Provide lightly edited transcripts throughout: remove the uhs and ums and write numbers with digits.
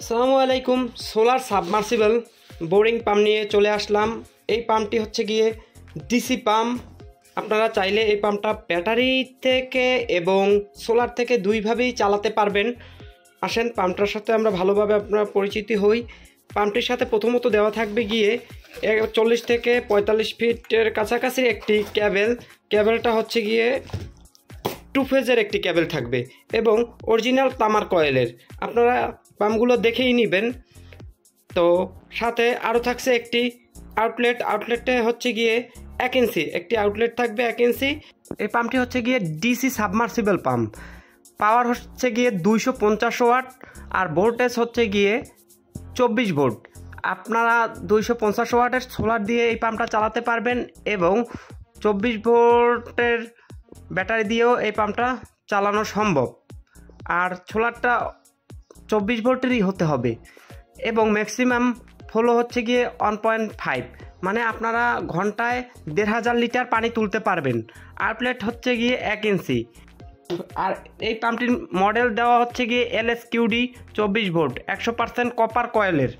আসসালামু আলাইকুম। Solar submersible boring pump নিয়ে চলে আসলাম। এই পাম্পটি হচ্ছে গিয়ে ডিসি পাম্প। আপনারা চাইলে এই পাম্পটা ব্যাটারি থেকে এবং সোলার থেকে দুইভাবেই চালাতে পারবেন। আসেন পাম্পটার সাথে আমরা ভালোভাবে আপনারা পরিচিতি হই। পাম্পটির সাথে প্রথমত দেওয়া থাকবে গিয়ে 40 থেকে 45 ফিটের কাছাকাছি একটি ক্যাবেলটা হচ্ছে গিয়ে 2 ফেজের একটি ক্যাবেল থাকবে এবং অরিজিনাল তামার কয়েলের। আপনারা পাম্পগুলো দেখেই নেবেন। তো সাথে আরও থাকছে একটি আউটলেটে হচ্ছে গিয়ে 1 ইঞ্চি একটি আউটলেট থাকবে 1 ইঞ্চি। এই পাম্পটি হচ্ছে গিয়ে ডিসি সাবমার্সিবল পাম্প। পাওয়ার হচ্ছে গিয়ে 250 ওয়াট আর ভোল্টেজ হচ্ছে গিয়ে 24 ভোল্ট। আপনারা 250 ওয়াটের সোলার দিয়ে এই পাম্পটা চালাতে পারবেন এবং 24 ভোল্টের ব্যাটারি দিয়েও এই পাম্পটা চালানো সম্ভব। আর সোলারটা 24 ভোল্টেরই হতে হবে এবং ম্যাক্সিমাম ফ্লো হচ্ছে গিয়ে 1.5, মানে আপনারা ঘন্টায় 1500 লিটার পানি তুলতে পারবেন। আউটলেট হচ্ছে গিয়ে 1 ইঞ্চি। আর এই পাম্পটির মডেল দেওয়া হচ্ছে গিয়ে LSQD 24 ভোল্ট 100% কপার কয়েলের।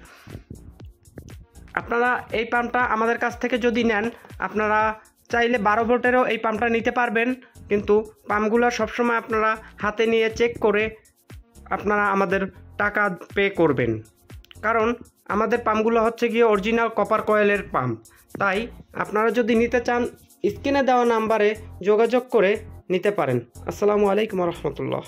আপনারা এই পাম্পটা আমাদের কাছ থেকে যদি নেন, আপনারা চাইলে 12 ভোল্টেরও এই পাম্পটা নিতে পারবেন, কিন্তু পাম্পগুলো সবসময় আপনারা হাতে নিয়ে চেক করে আপনারা আমাদের টাকা পে করবেন, কারণ আমাদের পাম্পগুলো হচ্ছে গিয়ে অরিজিনাল কপার কয়েলের পাম্প। তাই আপনারা যদি নিতে চান স্ক্রিনে দেওয়া নাম্বারে যোগাযোগ করে নিতে পারেন। আসসালামু আলাইকুম রহমতুল্লাহ।